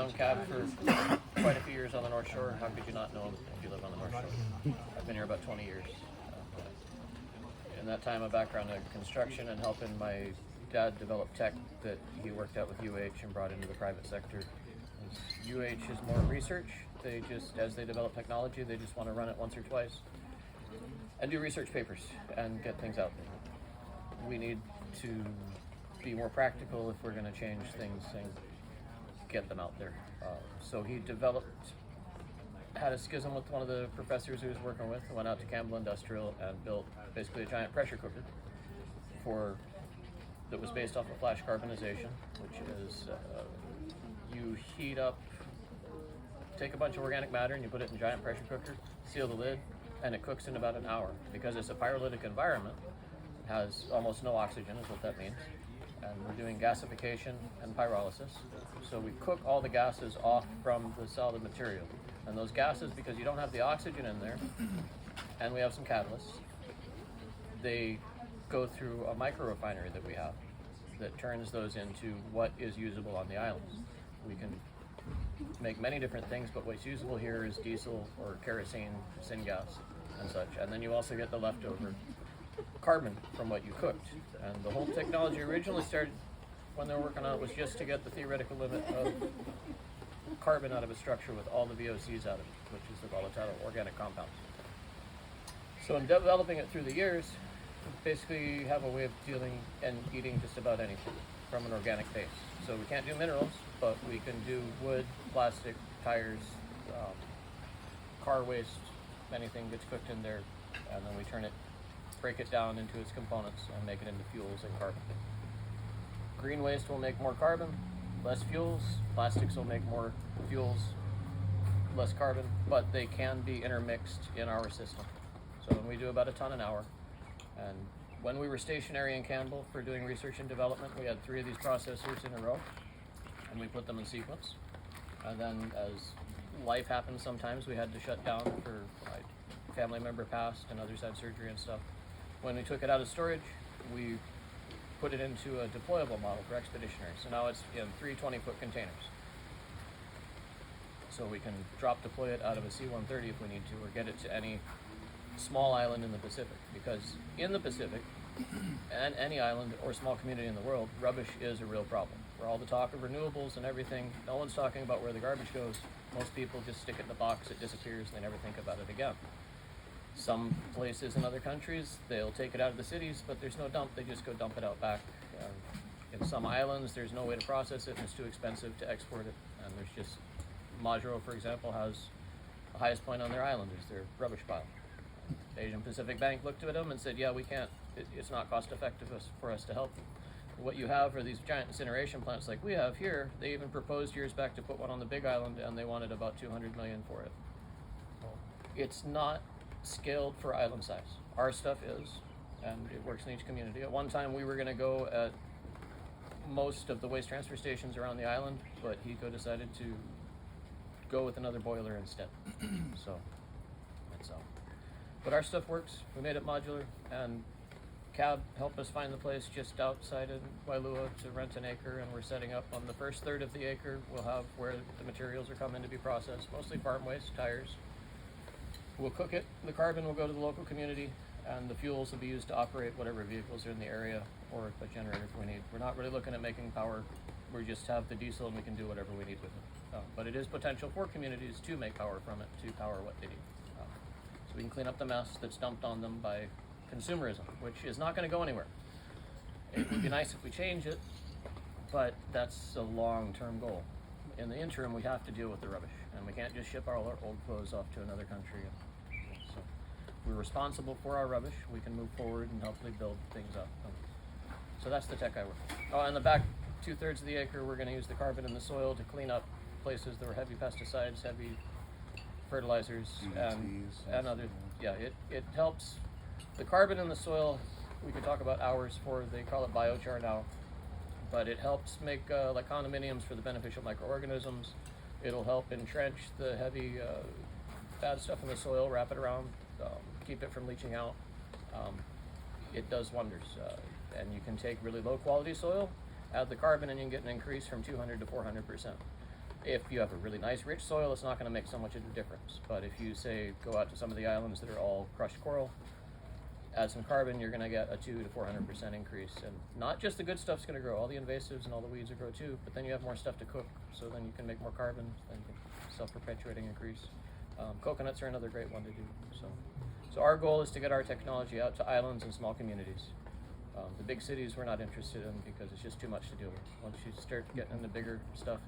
known Cab for quite a few years on the North Shore. How could you not know him if you live on the North Shore? I've been here about 20 years. In that time, a background in construction and helping my dad develop tech that he worked out with UH and brought into the private sector. UH is more research. They just, as they develop technology, they just want to run it once or twice and do research papers and get things out there. We need to be more practical if we're going to change things and get them out there. So he had a schism with one of the professors he was working with, went out to Campbell Industrial and built basically a giant pressure cooker that was based off of flash carbonization, which is you heat up, take a bunch of organic matter and you put it in a giant pressure cooker, seal the lid, and it cooks in about an hour. Because it's a pyrolytic environment, it has almost no oxygen is what that means. And we're doing gasification and pyrolysis. So we cook all the gases off from the solid material. And those gases, because you don't have the oxygen in there, and we have some catalysts, they go through a micro-refinery that we have that turns those into what is usable on the islands. We can make many different things, but what's usable here is diesel or kerosene, syngas, and such. And then you also get the leftover carbon from what you cooked. And the whole technology originally started when they were working on it was just to get the theoretical limit of carbon out of a structure with all the VOCs out of it, which is the volatile organic compounds. So in developing it through the years, we basically have a way of dealing and eating just about anything from an organic base. So we can't do minerals, but we can do wood, plastic, tires, car waste, anything gets cooked in there, and then we break it down into its components and make it into fuels and carbon. Green waste will make more carbon, less fuels. Plastics will make more fuels, less carbon, but they can be intermixed in our system. So we do about a ton an hour. And when we were stationary in Campbell for doing research and development, we had 3 of these processors in a row, and we put them in sequence. And then as life happens sometimes, we had to shut down for a family member passed and others had surgery and stuff. When we took it out of storage, we put it into a deployable model for expeditionary. So now it's in 3 20-foot containers. So we can drop deploy it out of a C-130 if we need to, or get it to any small island in the Pacific. Because in the Pacific, and any island or small community in the world, rubbish is a real problem. For all the talk of renewables and everything, no one's talking about where the garbage goes. Most people just stick it in the box, it disappears, they never think about it again. Some places in other countries, they'll take it out of the cities, but there's no dump, they just go dump it out back. In some islands, there's no way to process it, and it's too expensive to export it. And there's just, Majuro, for example, has the highest point on their island is their rubbish pile. Asian Pacific Bank looked at them and said, yeah, we can't, it's not cost effective for us to help them. What you have are these giant incineration plants like we have here. They even proposed years back to put one on the Big Island, and they wanted about $200 million for it. It's not scaled for island size. Our stuff is, and it works in each community. At one time, we were going to go at most of the waste transfer stations around the island, but HECO decided to go with another boiler instead. So, that's all. But our stuff works. We made it modular, and Cab helped us find the place just outside of Wailua to rent an acre, and we're setting up on the first third of the acre. We'll have where the materials are coming to be processed, mostly farm waste, tires. We'll cook it. The carbon will go to the local community, and the fuels will be used to operate whatever vehicles are in the area or a generator if we need. We're not really looking at making power. We just have the diesel, and we can do whatever we need with it. But it is potential for communities to make power from it, to power what they need. So we can clean up the mess that's dumped on them by consumerism, which is not going to go anywhere. It would be nice if we change it, but that's a long-term goal. In the interim, we have to deal with the rubbish, and we can't just ship all our old clothes off to another country. So we're responsible for our rubbish. We can move forward and hopefully build things up. So that's the tech I work with. Oh, and the back 2/3 of the acre, we're going to use the carbon in the soil to clean up places that were heavy pesticides, heavy fertilizers, and other. Yeah, it helps. The carbon in the soil, we could talk about hours for. They call it biochar now, but it helps make like condominiums for the beneficial microorganisms. It'll help entrench the heavy bad stuff in the soil, wrap it around, keep it from leaching out. It does wonders, and you can take really low quality soil, add the carbon, and you can get an increase from 200 to 400%. If you have a really nice rich soil, it's not going to make so much of a difference. But if you say go out to some of the islands that are all crushed coral, add some carbon, you're going to get a 200 to 400% increase. And not just the good stuff's going to grow, all the invasives and all the weeds will grow too, but then you have more stuff to cook, so then you can make more carbon, then you can self-perpetuating increase. Coconuts are another great one to do. So our goal is to get our technology out to islands and small communities. The big cities we're not interested in because it's just too much to deal with. Once you start getting into bigger stuff,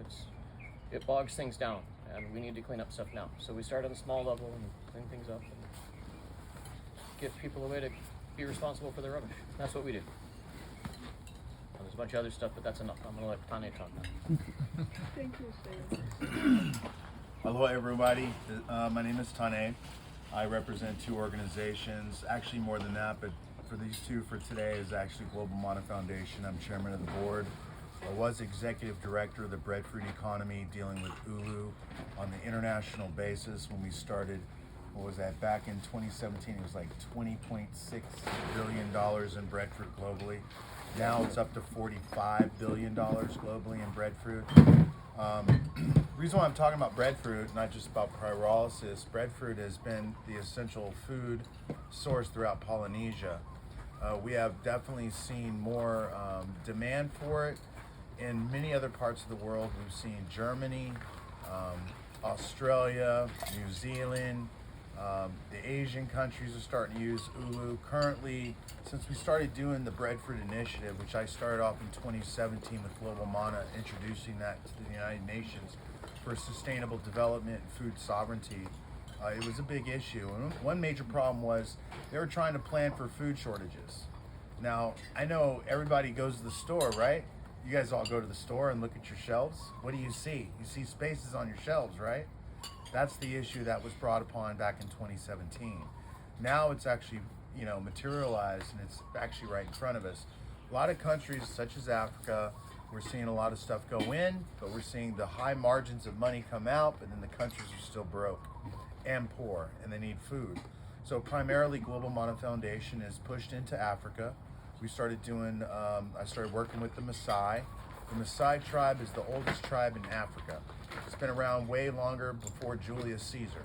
it bogs things down, and we need to clean up stuff now. So we start on a small level and clean things up and give people a way to be responsible for their rubbish. That's what we do. Well, there's a bunch of other stuff, but that's enough. I'm going to let Tane talk now. Thank you, Shane. Hello, everybody. My name is Tane. I represent two organizations, actually more than that, but for these two for today is actually Global Mana Foundation. I'm chairman of the board. I was executive director of the breadfruit economy, dealing with ulu on the international basis when we started. What was that? Back in 2017, it was like $20.6 billion in breadfruit globally. Now it's up to $45 billion globally in breadfruit. Reason why I'm talking about breadfruit, not just about pyrolysis, breadfruit has been the essential food source throughout Polynesia. We have definitely seen more demand for it in many other parts of the world. We've seen Germany, Australia, New Zealand, the Asian countries are starting to use ulu. Currently, since we started doing the Breadfruit Initiative, which I started off in 2017 with Global Mana, introducing that to the United Nations for sustainable development and food sovereignty, it was a big issue. And one major problem was they were trying to plan for food shortages. Now, I know everybody goes to the store, right? You guys all go to the store and look at your shelves. What do you see? You see spaces on your shelves, right? That's the issue that was brought upon back in 2017. Now it's actually, materialized, and it's actually right in front of us. A lot of countries, such as Africa, we're seeing a lot of stuff go in, but we're seeing the high margins of money come out, but then the countries are still broke and poor, and they need food. So primarily, Global Mana Foundation is pushed into Africa. We started doing, I started working with the Maasai. The Maasai tribe is the oldest tribe in Africa. It's been around way longer before Julius Caesar.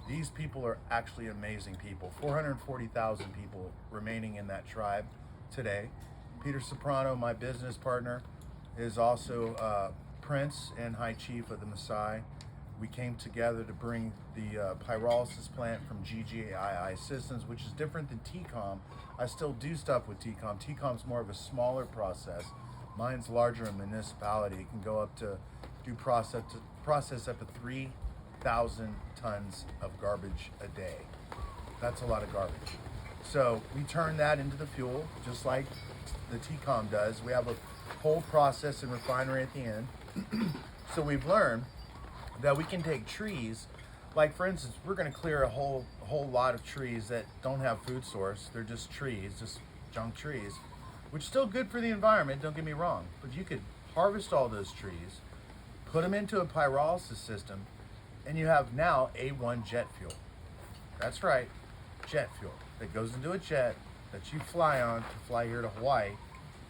These people are actually amazing people. 440,000 people remaining in that tribe today. Peter Soprano, my business partner, is also Prince and High Chief of the Maasai. We came together to bring the pyrolysis plant from GGII Systems, which is different than TCOM. I still do stuff with TCOM. TCOM's more of a smaller process. Mine's larger in municipality. It can go up to process up to 3,000 tons of garbage a day. That's a lot of garbage. So we turn that into the fuel, just like the TCOM does. We have a whole process and refinery at the end. So we've learned that we can take trees, like for instance, we're going to clear a whole lot of trees that don't have food source. They're just trees, just junk trees, which is still good for the environment, don't get me wrong. But you could harvest all those trees, put them into a pyrolysis system, and you have now A1 jet fuel. That's right, jet fuel that goes into a jet that you fly on to fly here to Hawaii,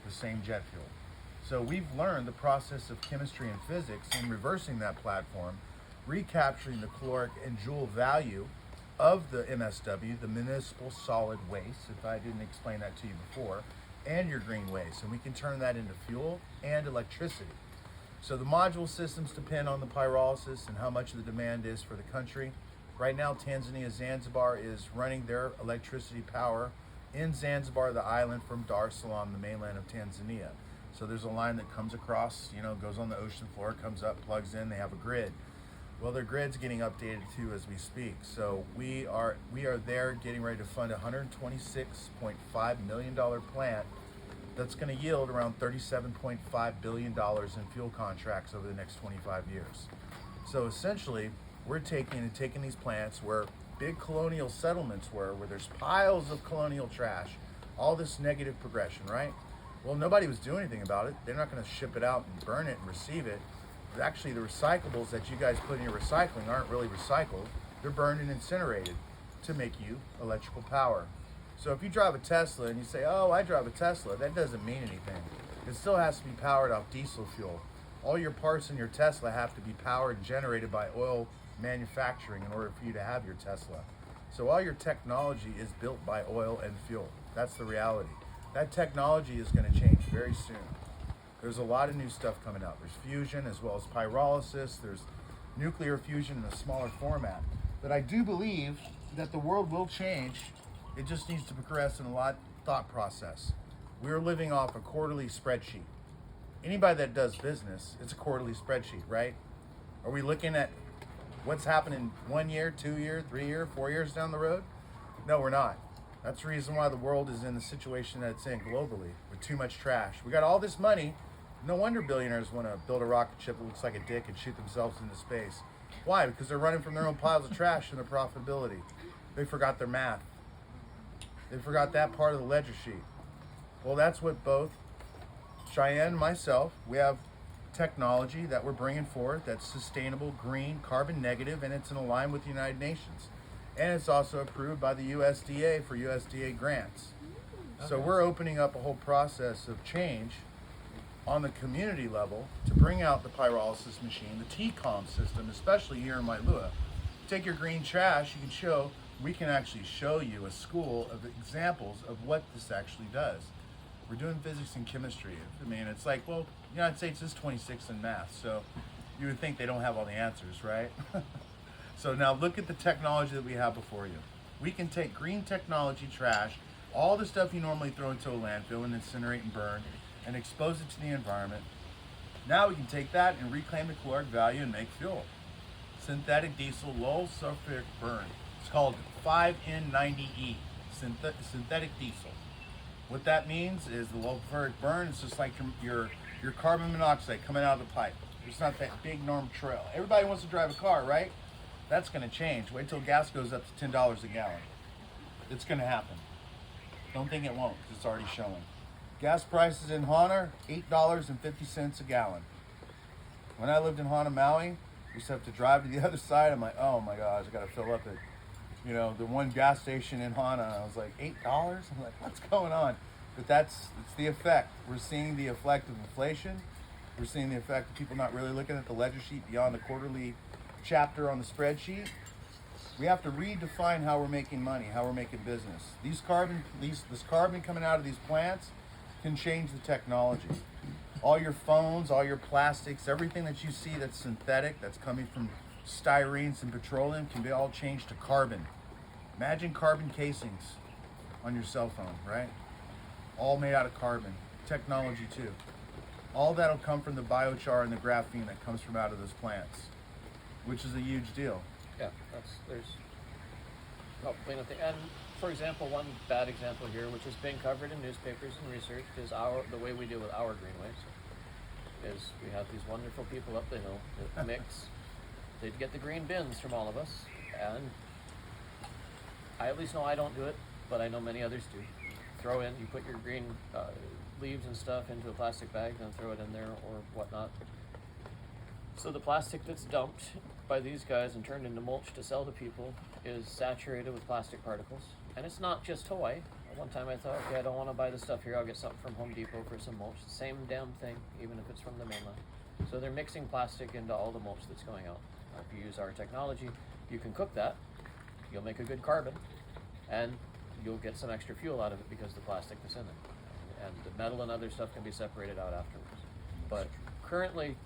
the same jet fuel. So we've learned the process of chemistry and physics in reversing that platform, recapturing the caloric and joule value of the MSW, the municipal solid waste, if I didn't explain that to you before, and your green waste. And we can turn that into fuel and electricity. So the module systems depend on the pyrolysis and how much of the demand is for the country. Right now, Tanzania Zanzibar is running their electricity power in Zanzibar, the island, from Dar es Salaam, the mainland of Tanzania. So there's a line that comes across, goes on the ocean floor, comes up, plugs in, they have a grid. Well, their grid's getting updated too as we speak. So we are there getting ready to fund a $126.5 million plant that's going to yield around $37.5 billion in fuel contracts over the next 25 years. So essentially, we're taking these plants where big colonial settlements were, where there's piles of colonial trash, all this negative progression, right? Well, nobody was doing anything about it. They're not going to ship it out and burn it and receive it. Actually, the recyclables that you guys put in your recycling aren't really recycled. They're burned and incinerated to make you electrical power. So if you drive a Tesla and you say, oh, I drive a Tesla, that doesn't mean anything. It still has to be powered off diesel fuel. All your parts in your Tesla have to be powered and generated by oil manufacturing in order for you to have your Tesla. So all your technology is built by oil and fuel. That's the reality. That technology is going to change very soon. There's a lot of new stuff coming out. There's fusion as well as pyrolysis. There's nuclear fusion in a smaller format. But I do believe that the world will change. It just needs to progress in a lot thought process. We're living off a quarterly spreadsheet. Anybody that does business, it's a quarterly spreadsheet, right? Are we looking at what's happening 1 year, 2 year, 3 year, 4 years down the road? No, we're not. That's the reason why the world is in the situation that it's in globally, with too much trash. We got all this money. No wonder billionaires want to build a rocket ship that looks like a dick and shoot themselves into space. Why? Because they're running from their own piles of trash and their profitability. They forgot their math. They forgot that part of the ledger sheet. Well, that's what both Cheyenne and myself, we have technology that we're bringing forth that's sustainable, green, carbon negative, and it's in line with the United Nations. And it's also approved by the USDA for USDA grants. So we're opening up a whole process of change on the community level to bring out the pyrolysis machine, the TCOM system, especially here in Mailua. Take your green trash, we can actually show you a school of examples of what this actually does. We're doing physics and chemistry. I mean, it's like, well, the United States is 26 in math, so you would think they don't have all the answers, right? So now look at the technology that we have before you. We can take green technology trash, all the stuff you normally throw into a landfill and incinerate and burn, and expose it to the environment. Now we can take that and reclaim the caloric value and make fuel. Synthetic diesel, low sulfuric burn. It's called 5N90E, synthetic diesel. What that means is the low sulfuric burn is just like your carbon monoxide coming out of the pipe. It's not that big norm trail. Everybody wants to drive a car, right? That's going to change. Wait till gas goes up to $10 a gallon. It's going to happen. Don't think it won't, because it's already showing. Gas prices in Hana, $8.50 a gallon. When I lived in Hana, Maui, we used to have to drive to the other side. I'm like, oh my gosh, I got to fill up at, the one gas station in Hana. I was like, $8? I'm like, what's going on? But it's the effect. We're seeing the effect of inflation. We're seeing the effect of people not really looking at the ledger sheet beyond the quarterly chapter on the spreadsheet. We have to redefine how we're making money, how we're making business. This carbon coming out of these plants can change the technology. All your phones, all your plastics, everything that you see that's synthetic, that's coming from styrenes and petroleum, can be all changed to carbon. Imagine carbon casings on your cell phone, right? All made out of carbon. Technology too. All that'll come from the biochar and the graphene that comes from out of those plants, which is a huge deal. Yeah, there's probably nothing. And for example, one bad example here, which has been covered in newspapers and research, is the way we deal with our green waste. Is we have these wonderful people up the hill that mix. They get the green bins from all of us, and I at least know I don't do it, but I know many others do. You put your green leaves and stuff into a plastic bag, then throw it in there or whatnot. So the plastic that's dumped by these guys and turned into mulch to sell to people is saturated with plastic particles. And it's not just Hawaii. One time I thought, okay, I don't want to buy this stuff here. I'll get something from Home Depot for some mulch. Same damn thing, even if it's from the mainland. So they're mixing plastic into all the mulch that's going out. If you use our technology, you can cook that. You'll make a good carbon, and you'll get some extra fuel out of it because the plastic that's in it. And the metal and other stuff can be separated out afterwards. But currently,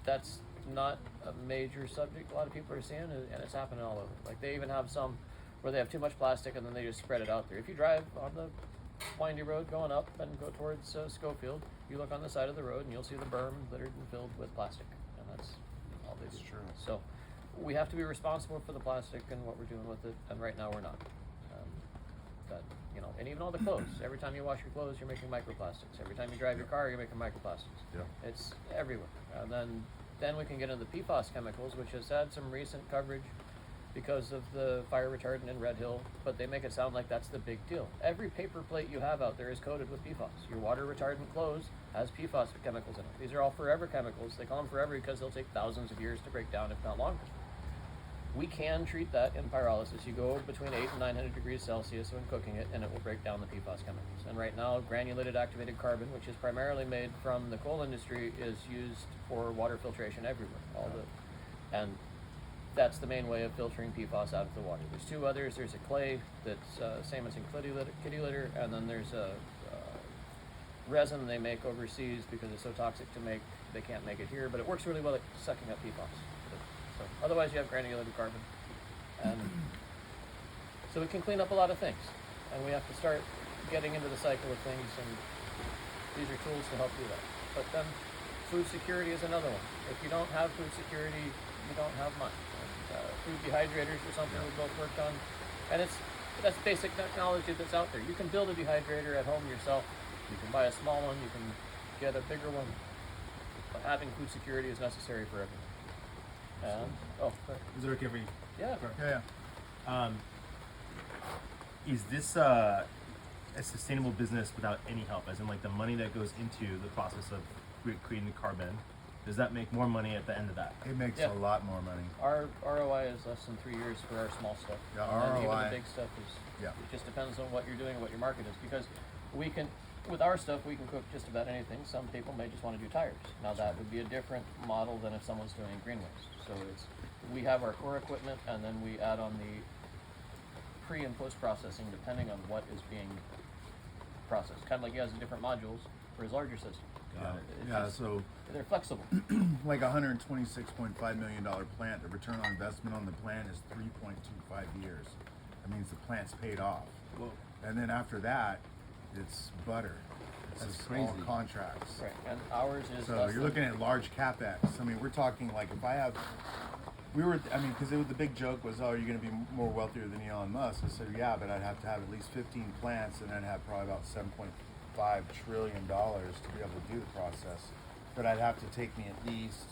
that's not a major subject a lot of people are seeing, and it's happening all over. Like they even have some where they have too much plastic and then they just spread it out there. If you drive on the windy road going up and go towards Schofield, you look on the side of the road and you'll see the berm littered and filled with plastic, and that's all they do. True. So we have to be responsible for the plastic and what we're doing with it, and right now we're not. And even all the clothes. Every time you wash your clothes, you're making microplastics. Every time you drive your car, you're making microplastics. Yeah. It's everywhere. And then we can get into the PFAS chemicals, which has had some recent coverage because of the fire retardant in Red Hill, but they make it sound like that's the big deal. Every paper plate you have out there is coated with PFAS. Your water retardant clothes has PFAS chemicals in it. These are all forever chemicals. They call them forever because they'll take thousands of years to break down, if not longer. We can treat that in pyrolysis. You go between 8 and 900 degrees Celsius when cooking it, and it will break down the PFAS chemicals. And right now, granulated activated carbon, which is primarily made from the coal industry, is used for water filtration everywhere. And that's the main way of filtering PFAS out of the water. There's two others. There's a clay that's same as in kitty litter, and then there's a resin they make overseas because it's so toxic to make, they can't make it here, but it works really well at sucking up PFAS. So otherwise you have granulated carbon. And so it can clean up a lot of things. And we have to start getting into the cycle of things, and these are tools to help do that. But then food security is another one. If you don't have food security, you don't have much. And, food dehydrators are something we've both worked on. And that's basic technology that's out there. You can build a dehydrator at home yourself. You can buy a small one, you can get a bigger one. But having food security is necessary for everything. And, sorry. Is it okay if we? Yeah. Yeah. Is this a sustainable business without any help? As in, like, the money that goes into the process of creating the carbon, does that make more money at the end of that? It makes a lot more money. Our ROI is less than 3 years for our small stuff. Yeah, and then ROI. even the big stuff is, Yeah. it just depends on what you're doing and what your market is. Because we can, with our stuff, we can cook just about anything. Some people may just want to do tires. Now that would be a different model than if someone's doing green waste. So we have our core equipment, and then we add on the pre and post processing depending on what is being processed. Kind of like he has the different modules for his larger system. So They're flexible. like a $126.5 million plant, the return on investment on the plant is 3.25 years. That means the plant's paid off. Whoa. And then after that, it's butter. It's That's just crazy. all contracts. Right, and ours is So less you're than- looking at large capex. I mean, we're talking like if I have, because the big joke was, oh, you're going to be more wealthier than Elon Musk. I said, yeah, but I'd have to have at least 15 plants, and I'd have probably about $7.5 trillion to be able to do the process. But I'd have to take me at least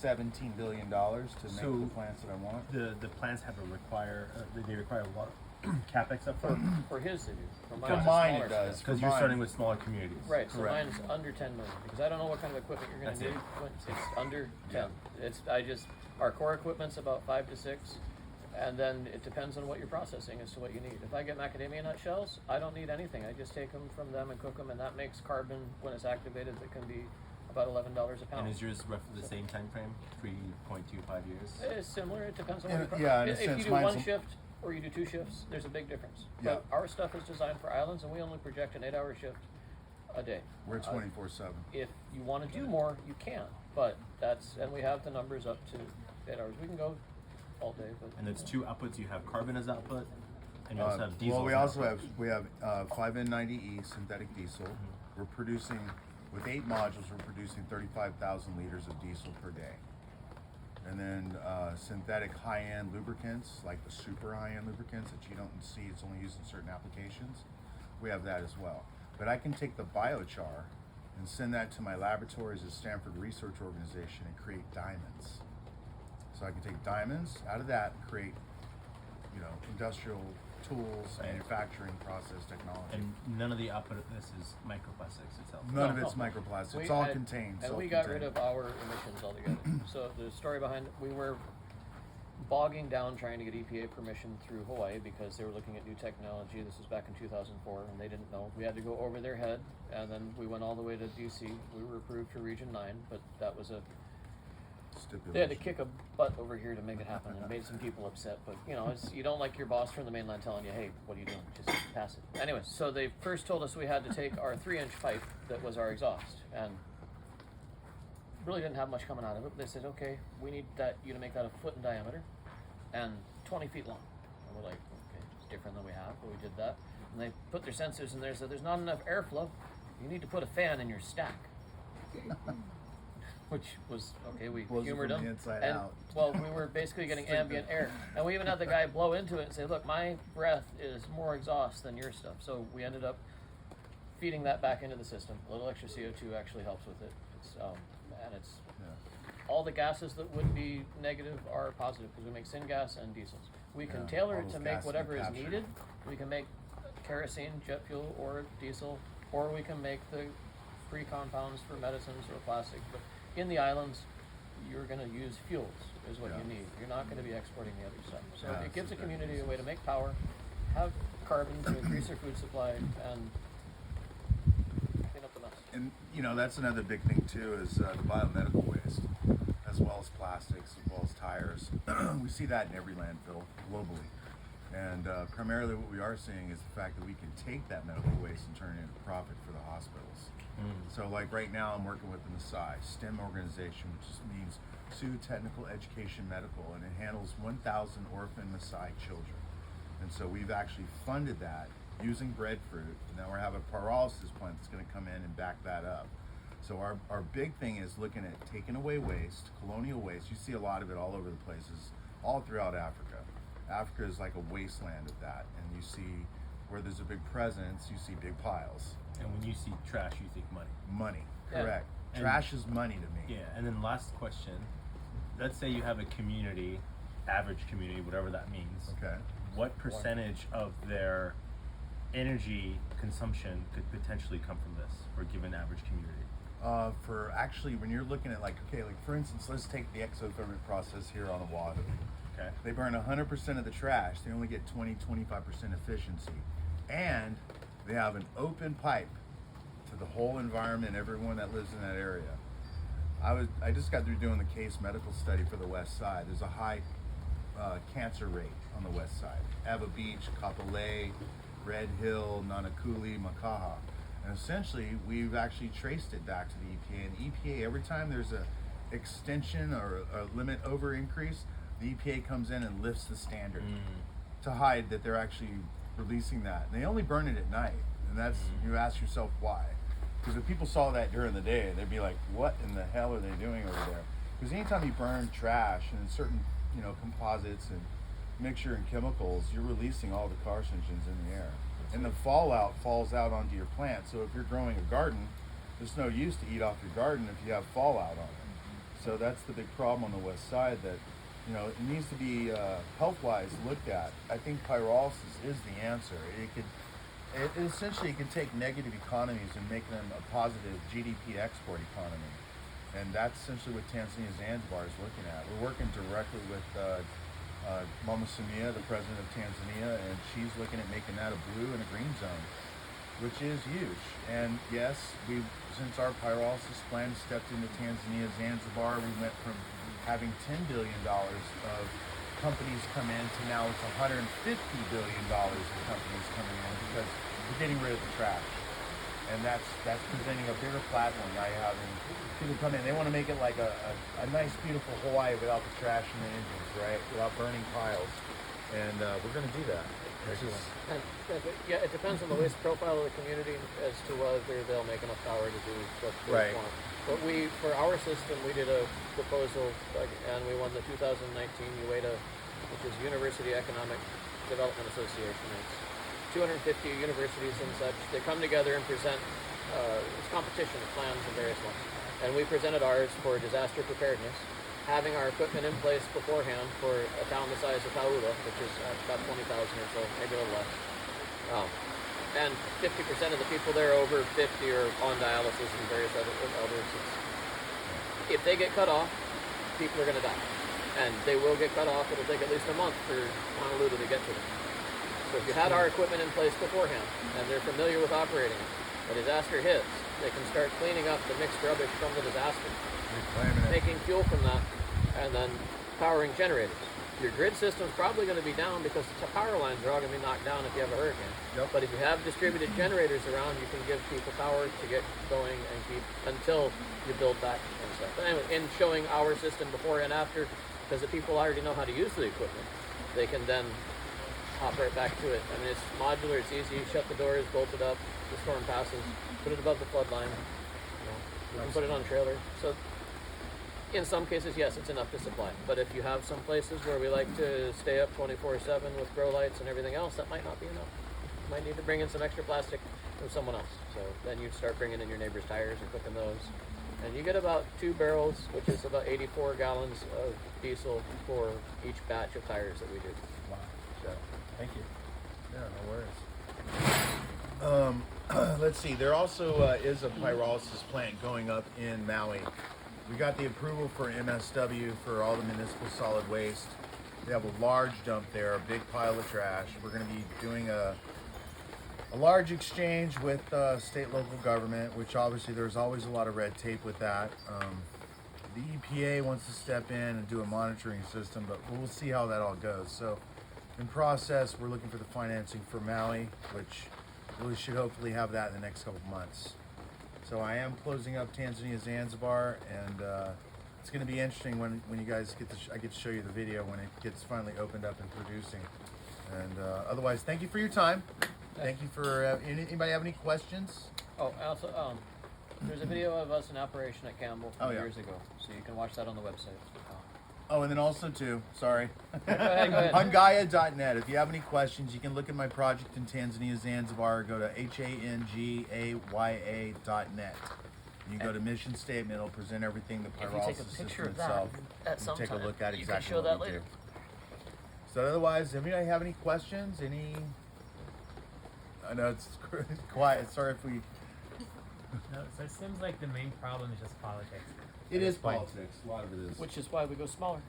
$17 billion to make So the plants that I want. The plants have they require a lot of capex up front For his they do. For mine, For it's mine smaller it does. stuff. because you're starting with smaller communities. Right, so Correct. mine's under 10 million, because I don't know what kind of equipment you're gonna That's need. it. It's under 10. Our core equipment's about 5 to 6, and then it depends on what you're processing as to what you need. If I get macadamia nut shells, I don't need anything. I just take them from them and cook them, and that makes carbon, when it's activated, that can be about $11 a pound. And is yours roughly the same time frame, 3.25 years? It's similar, it depends on Yeah, what yeah, in a If sense, you do mine's one shift or you do 2 shifts, there's a big difference. Yeah. But our stuff is designed for islands, and we only project an 8-hour shift a day. We're 24/7. If you want to do more, you can, but and we have the numbers up to 8 hours. We can go all day, but. And it's 2 outputs. You have carbon as output, and you also have diesel. Well, we as also output. have 5N90E synthetic diesel. We're producing, with 8 modules, we're producing 35,000 liters of diesel per day. And then synthetic high-end lubricants, like the super high-end lubricants that you don't see, it's only used in certain applications. We have that as well. But I can take the biochar and send that to my laboratories at Stanford Research Organization and create diamonds. So I can take diamonds out of that and create, industrial tools, manufacturing process technology. And none of the output of this is microplastics itself. None of No. it's microplastics. We It's all had- contained. And we got rid of our emissions altogether. So the story behind it, we were bogging down trying to get EPA permission through Hawaii because they were looking at new technology. This was back in 2004, and they didn't know. We had to go over their head, and then we went all the way to DC. We were approved for Region 9, but that was they had to kick a butt over here to make it happen, and made some people upset. But you don't like your boss from the mainland telling you, "Hey, what are you doing? Just pass it." Anyway, so they first told us we had to take our 3-inch pipe that was our exhaust, and really didn't have much coming out of it. But they said, "Okay, we need you to make that a foot in diameter and 20 feet long." And we're like, "Okay, it's different than we have." But we did that, and they put their sensors in there. Said, "There's not enough airflow. You need to put a fan in your stack." Which was okay. We Was it humored from them, the inside and out? well, we were basically getting ambient air, and we even had the guy blow into it and say, "Look, my breath is more exhaust than your stuff." So we ended up feeding that back into the system. A little extra CO2 actually helps with it. It's all the gases that would be negative are positive because we make syngas and diesels. We can Yeah, tailor all it those to make gases whatever we is capture. needed. We can make kerosene, jet fuel, or diesel, or we can make the pre-compounds for medicines or plastic. But in the islands, you're going to use fuels is what Yeah. you need. You're not going to be exporting the other stuff. So Yeah, it gives a that's a good community a way to make power, have carbon to increase their food supply, and clean up the mess. And that's another big thing too is the biomedical waste, as well as plastics, as well as tires. We see that in every landfill globally, and primarily what we are seeing is the fact that we can take that medical waste and turn it into profit for the hospitals. So like right now I'm working with the Maasai STEM organization, which just means Sioux Technical Education Medical, and it handles 1,000 orphan Maasai children. And so we've actually funded that using breadfruit. And now we're having a pyrolysis plant that's going to come in and back that up. So our big thing is looking at taking away waste, colonial waste. You see a lot of it all over the places, all throughout Africa. Africa is like a wasteland of that. And you see where there's a big presence, you see big piles. And when you see trash, you think money. Money, Yeah. correct. And- Trash is money to me. Yeah, and then last question. Let's say you have a community, average community, whatever that means. Okay. What percentage of their energy consumption could potentially come from this for a given average community? For actually, when you're looking at like for instance, let's take the exothermic process here on Oahu. Okay. They burn 100% of the trash. They only get 20-25% efficiency. And they have an open pipe to the whole environment, everyone that lives in that area. I just got through doing the case medical study for the west side. There's a high cancer rate on the west side. Ava Beach, Kapolei, Red Hill, Nanakuli, Makaha. And essentially, we've actually traced it back to the EPA. And EPA, every time there's a extension or a limit over increase, the EPA comes in and lifts the standard to hide that they're actually releasing that. And they only burn it at night. And that's, you ask yourself why. Because if people saw that during the day, they'd be like, what in the hell are they doing over there? Because anytime you burn trash and certain, composites and mixture and chemicals, you're releasing all the carcinogens in the air. And the fallout falls out onto your plant. So if you're growing a garden, there's no use to eat off your garden if you have fallout on it. So that's the big problem on the west side that, it needs to be health-wise looked at. I think pyrolysis is the answer. It essentially can take negative economies and make them a positive GDP export economy. And that's essentially what Tanzania Zanzibar is looking at. We're working directly with Mama Samia, the president of Tanzania, and she's looking at making that a blue and a green zone, which is huge. And yes, since our pyrolysis plan stepped into Tanzania Zanzibar, we went from having $10 billion of companies come in to now it's $150 billion of companies coming in because we're getting rid of the trash. And that's presenting a bigger platform now. You're having people come in, they want to make it like a nice, beautiful Hawaii without the trash and the engines, right? Without burning piles. And we're going to do that. And it depends on the waste profile of the community as to whether they'll make enough power to do what they Right. want. But for our system, we did a proposal, and we won the 2019 UETA, which is University Economic Development Association. It's 250 universities and such. They come together and present it's competition of plans of various ones. And we presented ours for disaster preparedness, having our equipment in place beforehand for a town the size of Taula, which is about 20,000 or so, maybe a little less. And 50% of the people there over 50 are on dialysis and various other others. If they get cut off, people are going to die. And they will get cut off. It'll take at least a month for Honolulu to get to them. So if you had our equipment in place beforehand, and they're familiar with operating it, the disaster hits, they can start cleaning up the mixed rubbish from the disaster, making fuel from that, and then powering generators. Your grid system's probably going to be down because the power lines are all going to be knocked down if you have a hurricane. Yep. But if you have distributed generators around, you can give people power to get going and keep until you build back and stuff. But anyway, in showing our system before and after, because the people already know how to use the equipment, they can then hop right back to it. I mean, it's modular, it's easy. You shut the doors, bolt it up, the storm passes, put it above the flood line. You can put it on a trailer. So in some cases, yes, it's enough to supply. But if you have some places where we like to stay up 24/7 with grow lights and everything else, that might not be enough. You might need to bring in some extra plastic from someone else. So then you'd start bringing in your neighbor's tires and cooking those. And you get about 2 barrels, which is about 84 gallons of diesel for each batch of tires that we do. Wow. So Thank you. Yeah, no worries. Let's see. There also is a pyrolysis plant going up in Maui. we got the approval for MSW for all the municipal solid waste. They have a large dump there, a big pile of trash. We're going to be doing a large exchange with state local government, which obviously there's always a lot of red tape with that. The EPA wants to step in and do a monitoring system, but we'll see how that all goes. So in process, we're looking for the financing for Maui, which we should hopefully have that in the next couple of months. So I am closing up Tanzania Zanzibar, and it's going to be interesting when you guys get to I get to show you the video when it gets finally opened up and producing. And otherwise, thank you for your time. Thank you for anybody have any questions? Oh, also, there's a video of us in operation at Campbell from years ago, so you can watch that on the website. Oh, and then also too, sorry, Go ahead. on Gaia.net. If you have any questions, you can look at my project in Tanzania Zanzibar. Go to HANGAYA.net. You go to mission statement. It'll present everything the If you pyrolysis take a picture system of that itself. at some Take a time, look at you exactly can show what that we later. do. So otherwise, anybody have any questions? Any? I know it's quiet. Sorry if we. No, so it seems like the main problem is just politics. It at is this point. politics. A lot of it is. Which is why we go smaller.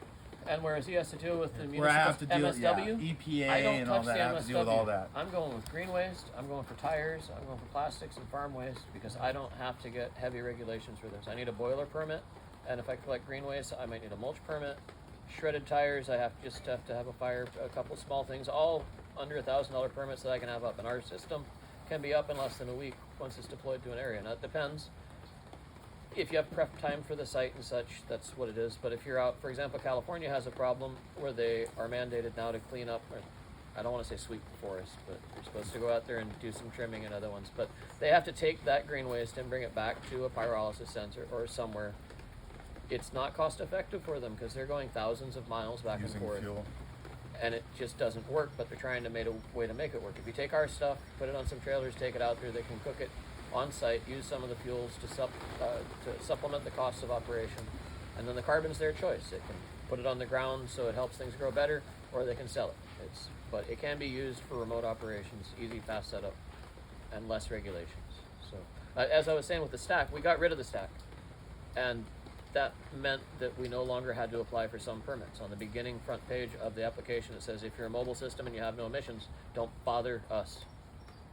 And whereas he has to deal with the Where I have to municipal deal with MSW, EPA I don't and all touch that. the I have to deal with all MSW. that. I'm going with green waste, I'm going for tires, I'm going for plastics and farm waste because I don't have to get heavy regulations for this. I need a boiler permit, and if I collect green waste, I might need a mulch permit. Shredded tires, I have to have a couple small things, all under $1,000 permits that I can have up. And our system can be up in less than a week once it's deployed to an area. Now it depends. If you have prep time for the site and such, that's what it is. But if you're out, for example, California has a problem where they are mandated now to clean up, or I don't want to say sweep the forest, but they're supposed to go out there and do some trimming and other ones. But they have to take that green waste and bring it back to a pyrolysis center or somewhere. It's not cost effective for them because they're going thousands of miles back Using and forth. fuel. And it just doesn't work, but they're trying to make a way to make it work. If you take our stuff, put it on some trailers, take it out there, they can cook it on site, use some of the fuels to supplement the cost of operation, and then the carbon's their choice. They can put it on the ground so it helps things grow better, or they can sell it. But it can be used for remote operations, easy, fast setup, and less regulations. So, as I was saying with the stack, we got rid of the stack, and that meant that we no longer had to apply for some permits. On the beginning front page of the application, it says if you're a mobile system and you have no emissions, don't bother us.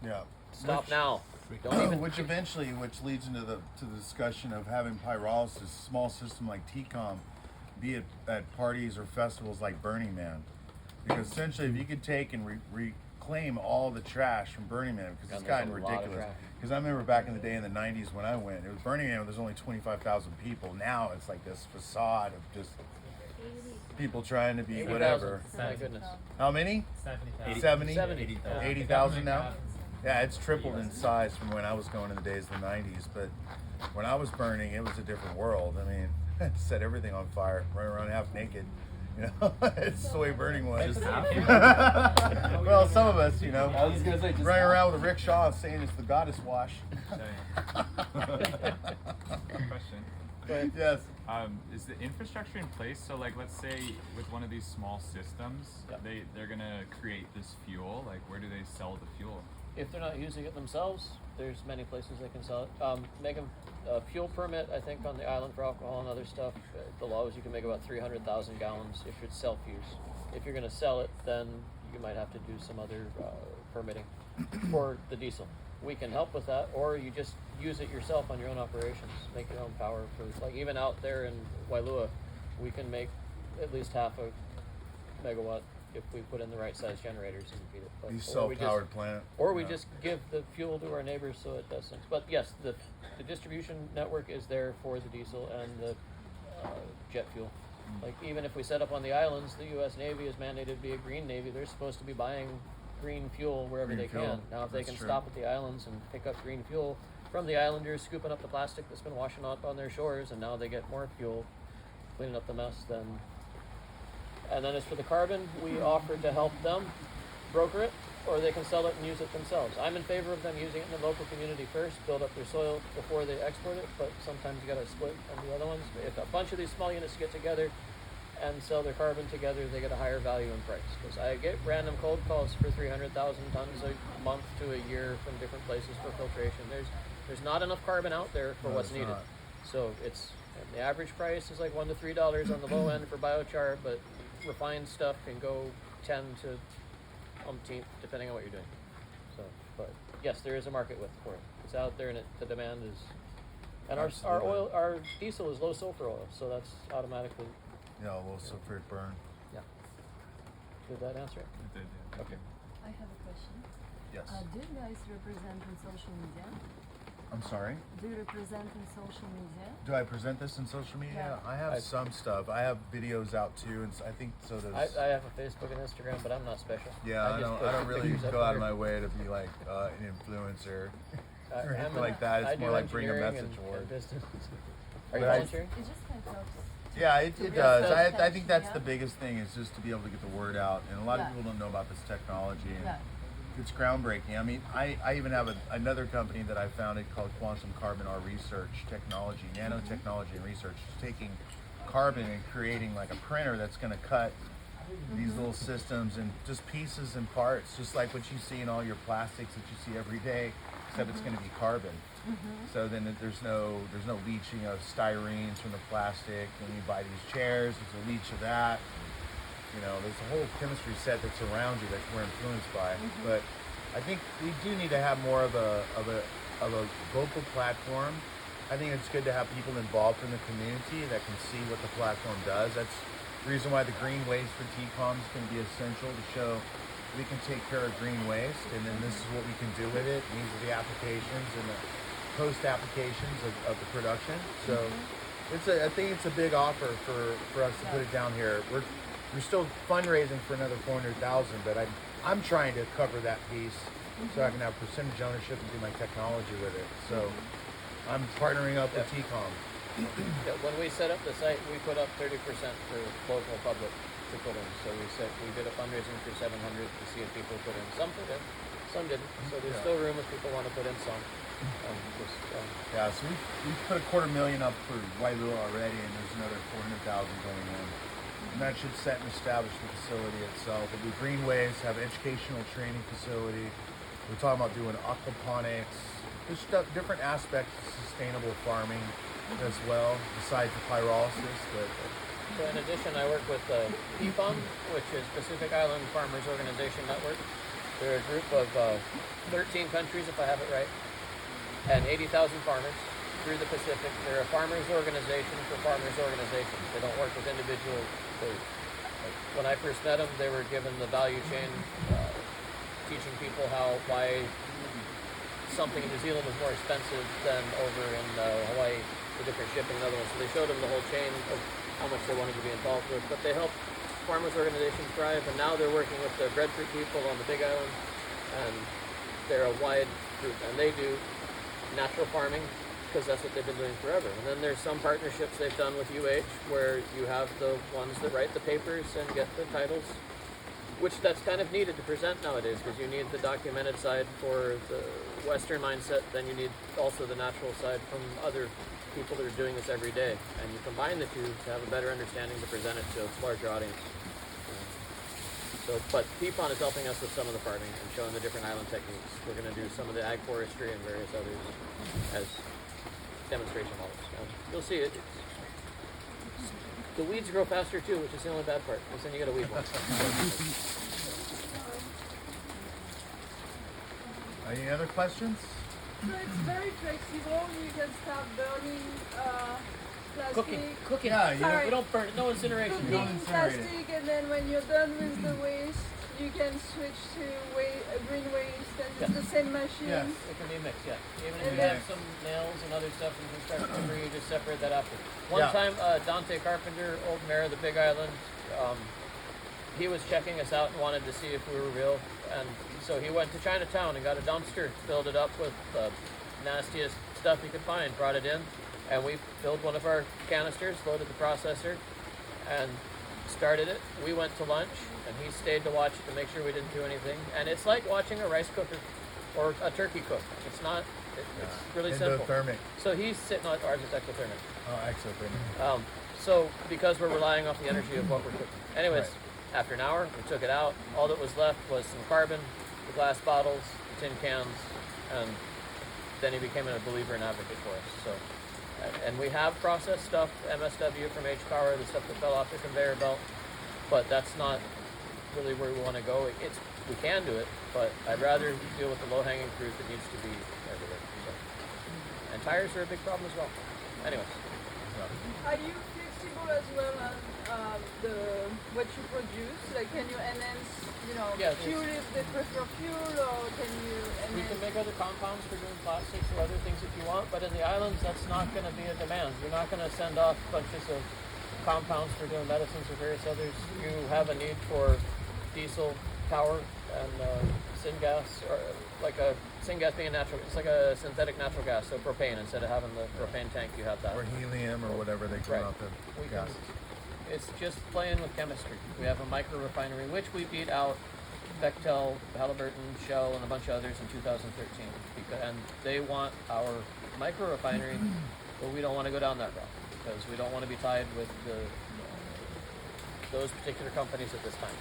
Yeah. Stop now. Don't even. Which leads into the discussion of having pyrolysis, small system like TCOM, be it at parties or festivals like Burning Man, because essentially if you could take and reclaim all the trash from Burning Man, because it's gotten ridiculous. Because I remember back in the day in the '90s when I went, it was Burning Man. There's only 25,000 people. Now it's like this facade of just people trying to be 80,000. whatever. My goodness. How many? 70,000. 70? 70. 80,000 now? Yeah, it's tripled in size from when I was going in the days of the 90s. But when I was burning, it was a different world. I mean, it set everything on fire, running around half naked. You know, it's the way burning was. Well, some of us, you know, I was gonna say, just running around with a rickshaw saying it's the goddess wash. Question. Go ahead. Yes. Is the infrastructure in place? So, like, let's say with one of these small systems, Yep. they're gonna create this fuel. Like, where do they sell the fuel? If they're not using it themselves, there's many places they can sell it. Make a fuel permit, I think, on the island for alcohol and other stuff. The law is you can make about 300,000 gallons if it's self-use. If you're going to sell it, then you might have to do some other permitting for the diesel. We can help with that, or you just use it yourself on your own operations. Make your own power for, like, even out there in Wailua, we can make at least half a megawatt if we put in the right size generators and feed it. But, These or we just- self-powered plant. Or we Yeah. just give the fuel to our neighbors so it does things. But yes, the distribution network is there for the diesel and the jet fuel. Like, even if we set up on the islands, the U.S. Navy is mandated to be a green Navy. They're supposed to be buying green fuel wherever Green they fuel. can. Now, if they That's can true. stop at the islands and pick up green fuel from the islanders, scooping up the plastic that's been washing up on their shores, and now they get more fuel, cleaning up the mess, then. And then as for the carbon, we offer to help them broker it, or they can sell it and use it themselves. I'm in favor of them using it in the local community first, build up their soil before they export it, but sometimes you gotta split on the other ones. If a bunch of these small units get together and sell their carbon together, they get a higher value in price. Because I get random cold calls for 300,000 tons a month to a year from different places for filtration. There's not enough carbon out there for No, what's there's needed. not. So it's And the average price is like $1 to $3 on the low end for biochar, but refined stuff can go 10 to umpteenth depending on what you're doing. So, but yes, there is a market for it. It's out there, and the demand is. And our Absolutely. oil, our diesel is low sulfur oil, so that's automatically. Yeah, a little sulfuric burn. Yeah. Did that answer it? It did, yeah. Okay. I have a question. Yes. Do you guys represent in social media? I'm sorry. Do you represent in social media? Do I present this in social media? Yeah. I have some stuff. I have videos out too, and I think so. There's. I have a Facebook and Instagram, but I'm not special. Yeah, I just don't. put I don't really pictures up go out of there. my way to be like an influencer or I'm anything a- like that. I It's more do like bring a engineering message and forward. business. Are you But I- volunteering? It just kind of helps. Yeah, it Yeah, does. that's I think that's yeah. the biggest thing is just to be able to get the word out, and a lot of Yeah. people don't know about this technology. And Yeah. It's groundbreaking. I mean, I even have another company that I founded called Quantum Carbon R Research Technology, nanotechnology and research, taking carbon and creating like a printer that's going to cut these little systems and just pieces and parts, just like what you see in all your plastics that you see every day, except it's going to be carbon. So then there's no leaching of styrenes from the plastic. When you buy these chairs, there's a leach of that. You know, there's a whole chemistry set that's around you that we're influenced by. But I think we do need to have more of a vocal platform. I think it's good to have people involved in the community that can see what the platform does. That's the reason why the green waste for TCOM is going to be essential to show we can take care of green waste, and then this is what we can do with it. These are the applications and the post applications of the production. So I think it's a big offer for us to put it down here. We're still fundraising for another 400,000, but I'm trying to cover that piece so I can have percentage ownership and do my technology with it. So I'm partnering up with TCOM. Yeah, when we set up the site, we put up 30% for local public to put in. So we did a fundraising for 700 to see if people put in. Some put in, some didn't. So there's still room if people want to put in some. Yeah, so we put $250,000 up for Kuali'iokalani already, and there's another 400,000 going in. And that should set and establish the facility itself. It'll be green waste, have educational training facility. We're talking about doing aquaponics. There's different aspects of sustainable farming as well, besides the pyrolysis. But So in addition, I work with PFON, which is Pacific Island Farmers Organization Network. They're a group of 13 countries, if I have it right, and 80,000 farmers through the Pacific. They're a farmers organization for farmers organizations. They don't work with individual. When I first met them, they were given the value chain, teaching people why something in New Zealand was more expensive than over in Hawaii, the different shipping and other ones. So they showed them the whole chain of how much they wanted to be involved with. But they helped farmers organizations thrive, and now they're working with the breadfruit people on the Big Island, and they're a wide group, and they do natural farming because that's what they've been doing forever. And then there's some partnerships they've done with UH where you have the ones that write the papers and get the titles, which that's kind of needed to present nowadays because you need the documented side for the Western mindset, then you need also the natural side from other people that are doing this every day. And you combine the two to have a better understanding to present it to a larger audience. But PFON is helping us with some of the farming and showing the different island techniques. We're going to do some of the ag forestry and various others as demonstration models. You'll see it. The weeds grow faster too, which is the only bad part. Because then you get a weed one. any other questions? So it's very flexible. You can start burning plastic. Cooking. Yeah, Sorry. We don't burn it. No incineration. Don't Cooking incinerate it. plastic, and then when you're done with the waste, you can switch to green waste, and it's the same machine. Yes. It can be mixed, yeah. Even if And you have then- some nails and other stuff in construction timber, you just separate that after. One Yeah. time, Dante Carpenter, old mayor of the Big Island, he was checking us out and wanted to see if we were real. And so he went to Chinatown and got a dumpster, filled it up with the nastiest stuff he could find, brought it in, and we filled one of our canisters, loaded the processor, and started it. We went to lunch, and he stayed to watch it to make sure we didn't do anything. And it's like watching a rice cooker or a turkey cook. It's not. It's really simple. Endothermic. So he's sitting on ours is ectothermic. Oh, exothermic. So because we're relying off the energy of what we're cooking. Anyways, Right. after an hour, we took it out. All that was left was some carbon, the glass bottles, the tin cans, and then he became a believer and advocate for us. So And we have processed stuff, MSW from H-Power, the stuff that fell off the conveyor belt, but that's not really where we want to go. We can do it, but I'd rather deal with the low-hanging fruit that needs to be everywhere. So. And tires are a big problem as well. Anyways. Are you flexible as well on what you produce? Like, can you enhance, Yeah, fuel if they prefer fuel, or can you We enhance? can make other compounds for doing plastics or other things if you want, but in the islands, that's not going to be a demand. You're not going to send off bunches of compounds for doing medicines or various others. You have a need for diesel power and syngas, or like a syngas being natural. It's like a synthetic natural gas, so propane. Instead of having the propane tank, you have that. Or helium or whatever they come Right. out the We can, gases. it's just playing with chemistry. We have a micro refinery, which we beat out Bechtel, Halliburton, Shell, and a bunch of others in 2013. And they want our micro refinery, but we don't want to go down that route because we don't want to be tied with those particular companies at this time.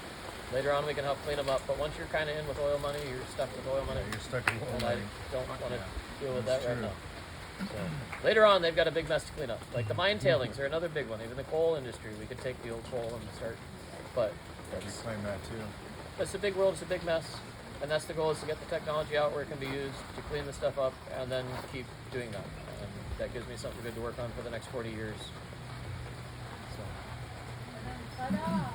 Later on, we can help clean them up, but once you're kind of in with oil money, you're stuck with oil money. Yeah, you're stuck with oil and money. I don't want to deal with That's that right true. now. So, later on, they've got a big mess to clean up. Like the mine tailings are another big one. Even the coal industry, we could take the old coal and start, but that's, Reclaim that too. it's a big world. It's a big mess, and that's the goal: is to get the technology out where it can be used to clean the stuff up, and then keep doing that. And that gives me something good to work on for the next 40 years. So. Ta-da!